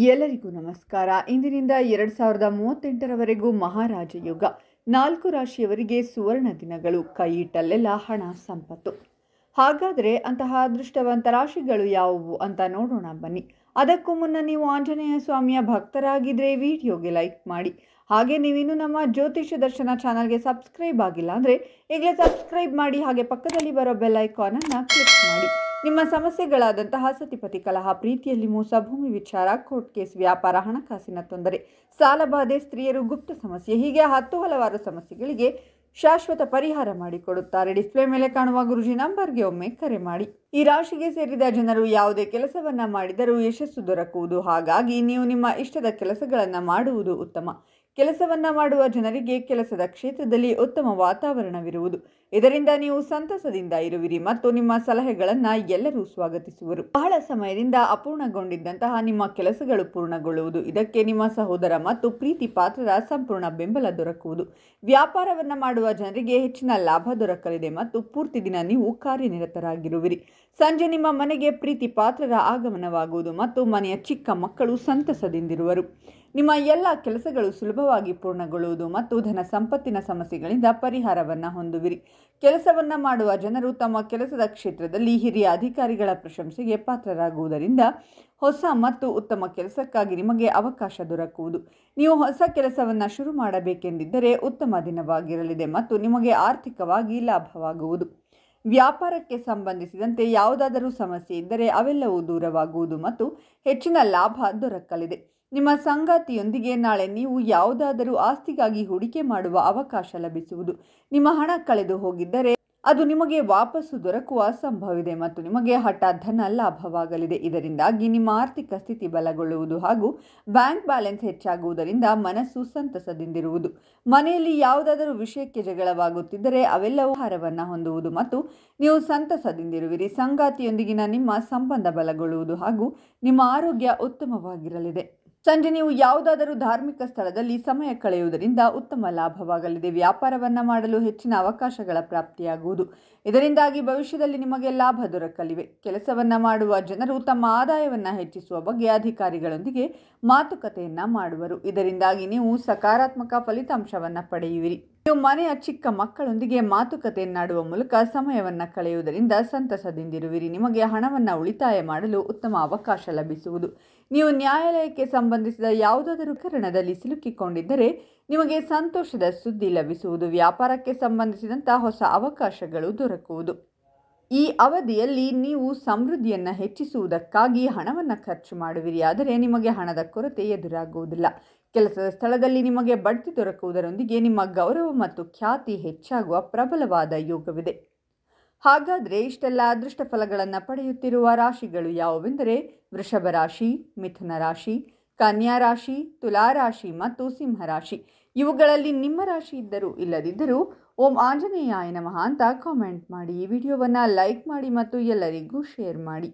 ಎಲ್ಲರಿಗೂ ನಮಸ್ಕಾರ. ಇಂದಿನಿಂದ 2038ರವರೆಗೂ ಮಹಾರಾಜ ಯೋಗ. 4 ರಾಶಿಯವರಿಗೆ ಸುವರ್ಣ ದಿನಗಳು. ಕೈ ಇಟ್ಟಲ್ಲೆಲ್ಲ ಹಣ ಸಂಪತ್ತು. ಹಾಗಾದರೆ ಅಂತಹ ಅದೃಷ್ಟವಂತ ರಾಶಿಗಳು ಯಾವುವು ಅಂತ ನೋಡೋಣ ಬನ್ನಿ. ಅದಕ್ಕೂ ಮುನ್ನ ನೀವು ಆಂಜನೇಯ ಸ್ವಾಮಿಯ ಭಕ್ತರಾಗಿದ್ದರೆ ವಿಡಿಯೋಗೆ ಲೈಕ್ ಮಾಡಿ. ಹಾಗೆ ನೀವಿನ್ನೂ ನಮ್ಮ ಜ್ಯೋತಿಷ್ಯ ದರ್ಶನ ಚಾನಲ್ಗೆ ಸಬ್ಸ್ಕ್ರೈಬ್ ಆಗಿಲ್ಲ ಅಂದರೆ ಈಗಲೇ ಸಬ್ಸ್ಕ್ರೈಬ್ ಮಾಡಿ. ಹಾಗೆ ಪಕ್ಕದಲ್ಲಿ ಬರೋ ಬೆಲ್ ಐಕಾನನ್ನು ಕ್ಲಿಕ್ ಮಾಡಿ. ನಿಮ್ಮ ಸಮಸ್ಯೆಗಳಾದಂತಹ ಸತಿಪತಿ ಕಲಹ, ಪ್ರೀತಿಯಲ್ಲಿ ಮೋಸ, ಭೂಮಿ ವಿಚಾರ, ಕೋರ್ಟ್ ಕೇಸ್, ವ್ಯಾಪಾರ, ಹಣಕಾಸಿನ ತೊಂದರೆ, ಸಾಲಬಾಧೆ, ಸ್ತ್ರೀಯರು, ಗುಪ್ತ ಸಮಸ್ಯೆ, ಹೀಗೆ ಹಲವಾರು ಸಮಸ್ಯೆಗಳಿಗೆ ಶಾಶ್ವತ ಪರಿಹಾರ ಮಾಡಿಕೊಡುತ್ತಾರೆ. ಡಿಸ್ಪ್ಲೇ ಮೇಲೆ ಕಾಣುವ ಗುರುಜಿ ನಂಬರ್ಗೆ ಒಮ್ಮೆ ಕರೆ ಮಾಡಿ. ಈ ರಾಶಿಗೆ ಸೇರಿದ ಜನರು ಯಾವುದೇ ಕೆಲಸವನ್ನ ಮಾಡಿದರೂ ಯಶಸ್ಸು ದೊರಕುವುದು. ಹಾಗಾಗಿ ನೀವು ನಿಮ್ಮ ಇಷ್ಟದ ಕೆಲಸಗಳನ್ನು ಮಾಡುವುದು ಉತ್ತಮ. ಕೆಲಸವನ್ನ ಮಾಡುವ ಜನರಿಗೆ ಕೆಲಸದ ಕ್ಷೇತ್ರದಲ್ಲಿ ಉತ್ತಮ ವಾತಾವರಣವಿರುವುದು. ಇದರಿಂದ ನೀವು ಸಂತಸದಿಂದ ಇರುವಿರಿ ಮತ್ತು ನಿಮ್ಮ ಸಲಹೆಗಳನ್ನು ಎಲ್ಲರೂ ಸ್ವಾಗತಿಸುವರು. ಬಹಳ ಸಮಯದಿಂದ ಅಪೂರ್ಣಗೊಂಡಿದ್ದಂತಹ ನಿಮ್ಮ ಕೆಲಸಗಳು ಪೂರ್ಣಗೊಳ್ಳುವುದು. ಇದಕ್ಕೆ ನಿಮ್ಮ ಸಹೋದರ ಮತ್ತು ಪ್ರೀತಿ ಪಾತ್ರರ ಸಂಪೂರ್ಣ ಬೆಂಬಲ ದೊರಕುವುದು. ವ್ಯಾಪಾರವನ್ನ ಮಾಡುವ ಜನರಿಗೆ ಹೆಚ್ಚಿನ ಲಾಭ ದೊರಕಲಿದೆ ಮತ್ತು ಪೂರ್ತಿ ದಿನ ನೀವು ಕಾರ್ಯನಿರತರಾಗಿರುವಿರಿ. ಸಂಜೆ ನಿಮ್ಮ ಮನೆಗೆ ಪ್ರೀತಿ ಪಾತ್ರರ ಆಗಮನವಾಗುವುದು ಮತ್ತು ಮನೆಯ ಚಿಕ್ಕ ಮಕ್ಕಳು ಸಂತಸದಿಂದಿರುವರು. ನಿಮ್ಮ ಎಲ್ಲ ಕೆಲಸಗಳು ಸುಲಭವಾಗಿ ಪೂರ್ಣಗೊಳ್ಳುವುದು ಮತ್ತು ಧನ ಸಂಪತ್ತಿನ ಸಮಸ್ಯೆಗಳಿಂದ ಪರಿಹಾರವನ್ನು ಹೊಂದುವಿರಿ. ಕೆಲಸವನ್ನ ಮಾಡುವ ಜನರು ತಮ್ಮ ಕೆಲಸದ ಕ್ಷೇತ್ರದಲ್ಲಿ ಹಿರಿಯ ಅಧಿಕಾರಿಗಳ ಪ್ರಶಂಸೆಗೆ ಪಾತ್ರರಾಗುವುದರಿಂದ ಹೊಸ ಮತ್ತು ಉತ್ತಮ ಕೆಲಸಕ್ಕಾಗಿ ನಿಮಗೆ ಅವಕಾಶ ದೊರಕುವುದು. ನೀವು ಹೊಸ ಕೆಲಸವನ್ನು ಶುರು ಮಾಡಬೇಕೆಂದಿದ್ದರೆ ಉತ್ತಮ ದಿನವಾಗಿರಲಿದೆ ಮತ್ತು ನಿಮಗೆ ಆರ್ಥಿಕವಾಗಿ ಲಾಭವಾಗುವುದು. ವ್ಯಾಪಾರಕ್ಕೆ ಸಂಬಂಧಿಸಿದಂತೆ ಯಾವುದಾದರೂ ಸಮಸ್ಯೆ ಇದ್ದರೆ ಅವೆಲ್ಲವೂ ದೂರವಾಗುವುದು ಮತ್ತು ಹೆಚ್ಚಿನ ಲಾಭ ದೊರಕಲಿದೆ. ನಿಮ್ಮ ಸಂಗಾತಿಯೊಂದಿಗೆ ನಾಳೆ ನೀವು ಯಾವುದಾದರೂ ಆಸ್ತಿಗಾಗಿ ಹೂಡಿಕೆ ಮಾಡುವ ಅವಕಾಶ ಲಭಿಸುವುದು. ನಿಮ್ಮ ಹಣ ಕಳೆದು ಹೋಗಿದ್ದರೆ ಅದು ನಿಮಗೆ ವಾಪಸ್ಸು ದೊರಕುವ ಸಂಭವವಿದೆ ಮತ್ತು ನಿಮಗೆ ಹಠಾತ್ ಧನ ಲಾಭವಾಗಲಿದೆ. ಇದರಿಂದಾಗಿ ನಿಮ್ಮ ಆರ್ಥಿಕ ಸ್ಥಿತಿ ಬಲಗೊಳ್ಳುವುದು ಹಾಗೂ ಬ್ಯಾಂಕ್ ಬ್ಯಾಲೆನ್ಸ್ ಹೆಚ್ಚಾಗುವುದರಿಂದ ಮನಸ್ಸು ಸಂತಸದಿಂದಿರುವುದು. ಮನೆಯಲ್ಲಿ ಯಾವುದಾದರೂ ವಿಷಯಕ್ಕೆ ಜಗಳವಾಗುತ್ತಿದ್ದರೆ ಅವೆಲ್ಲವೂ ಪರಿಹಾರವನ್ನು ಹೊಂದುವುದು ಮತ್ತು ನೀವು ಸಂತಸದಿಂದಿರುವಿರಿ. ಸಂಗಾತಿಯೊಂದಿಗಿನ ನಿಮ್ಮ ಸಂಬಂಧ ಬಲಗೊಳ್ಳುವುದು ಹಾಗೂ ನಿಮ್ಮ ಆರೋಗ್ಯ ಉತ್ತಮವಾಗಿರಲಿದೆ. ಸಂಜೆ ನೀವು ಯಾವುದಾದರೂ ಧಾರ್ಮಿಕ ಸ್ಥಳದಲ್ಲಿ ಸಮಯ ಕಳೆಯುವುದರಿಂದ ಉತ್ತಮ ಲಾಭವಾಗಲಿದೆ. ವ್ಯಾಪಾರವನ್ನು ಮಾಡಲು ಹೆಚ್ಚಿನ ಅವಕಾಶಗಳ ಪ್ರಾಪ್ತಿಯಾಗುವುದು. ಇದರಿಂದಾಗಿ ಭವಿಷ್ಯದಲ್ಲಿ ನಿಮಗೆ ಲಾಭ ದೊರಕಲಿವೆ. ಕೆಲಸವನ್ನ ಮಾಡುವ ಜನರು ತಮ್ಮ ಆದಾಯವನ್ನು ಹೆಚ್ಚಿಸುವ ಬಗ್ಗೆ ಅಧಿಕಾರಿಗಳೊಂದಿಗೆ ಮಾತುಕತೆಯನ್ನ ಮಾಡುವರು. ಇದರಿಂದಾಗಿ ನೀವು ಸಕಾರಾತ್ಮಕ ಫಲಿತಾಂಶವನ್ನು ಪಡೆಯುವಿರಿ. ನೀವು ಮನೆಯ ಚಿಕ್ಕ ಮಕ್ಕಳೊಂದಿಗೆ ಮಾತುಕತೆಯನ್ನಾಡುವ ಮೂಲಕ ಸಮಯವನ್ನು ಕಳೆಯುವುದರಿಂದ ಸಂತಸದಿಂದಿರುವಿರಿ. ನಿಮಗೆ ಹಣವನ್ನು ಉಳಿತಾಯ ಮಾಡಲು ಉತ್ತಮ ಅವಕಾಶ ಲಭಿಸುವುದು. ನೀವು ನ್ಯಾಯಾಲಯಕ್ಕೆ ಸಂಬಂಧಿಸಿದ ಯಾವುದಾದರೂ ಪ್ರಕರಣದಲ್ಲಿ ಸಿಲುಕಿಕೊಂಡಿದ್ದರೆ ನಿಮಗೆ ಸಂತೋಷದ ಸುದ್ದಿ ಲಭಿಸುವುದು. ವ್ಯಾಪಾರಕ್ಕೆ ಸಂಬಂಧಿಸಿದಂಥ ಹೊಸ ಅವಕಾಶಗಳು ದೊರಕುವುದು. ಈ ಅವಧಿಯಲ್ಲಿ ನೀವು ಸಮೃದ್ಧಿಯನ್ನು ಹೆಚ್ಚಿಸುವುದಕ್ಕಾಗಿ ಹಣವನ್ನು ಖರ್ಚು ಮಾಡುವಿರಿ. ಆದರೆ ನಿಮಗೆ ಹಣದ ಕೊರತೆ ಎದುರಾಗುವುದಿಲ್ಲ. ಕೆಲಸದ ಸ್ಥಳದಲ್ಲಿ ನಿಮಗೆ ಬಡ್ತಿ ದೊರಕುವುದರೊಂದಿಗೆ ನಿಮ್ಮ ಗೌರವ ಮತ್ತು ಖ್ಯಾತಿ ಹೆಚ್ಚಾಗುವ ಪ್ರಬಲವಾದ ಯೋಗವಿದೆ. ಹಾಗಾದರೆ ಇಷ್ಟೆಲ್ಲ ಅದೃಷ್ಟ ಫಲಗಳನ್ನು ಪಡೆಯುತ್ತಿರುವ ರಾಶಿಗಳು ಯಾವುವೆಂದರೆ ವೃಷಭ ರಾಶಿ, ಮಿಥುನ ರಾಶಿ, ಕನ್ಯಾ ರಾಶಿ, ತುಲಾ ರಾಶಿ ಮತ್ತು ಸಿಂಹ ರಾಶಿ. ಇವುಗಳಲ್ಲಿ ನಿಮ್ಮ ರಾಶಿ ಇದ್ದರೂ ಇಲ್ಲದಿದ್ದರೂ ಓಂ ಆಂಜನೇಯಾಯ ನಮಃ ಅಂತ ಕಾಮೆಂಟ್ ಮಾಡಿ. ಈ ವಿಡಿಯೋವನ್ನು ಲೈಕ್ ಮಾಡಿ ಮತ್ತು ಎಲ್ಲರಿಗೂ ಶೇರ್ ಮಾಡಿ.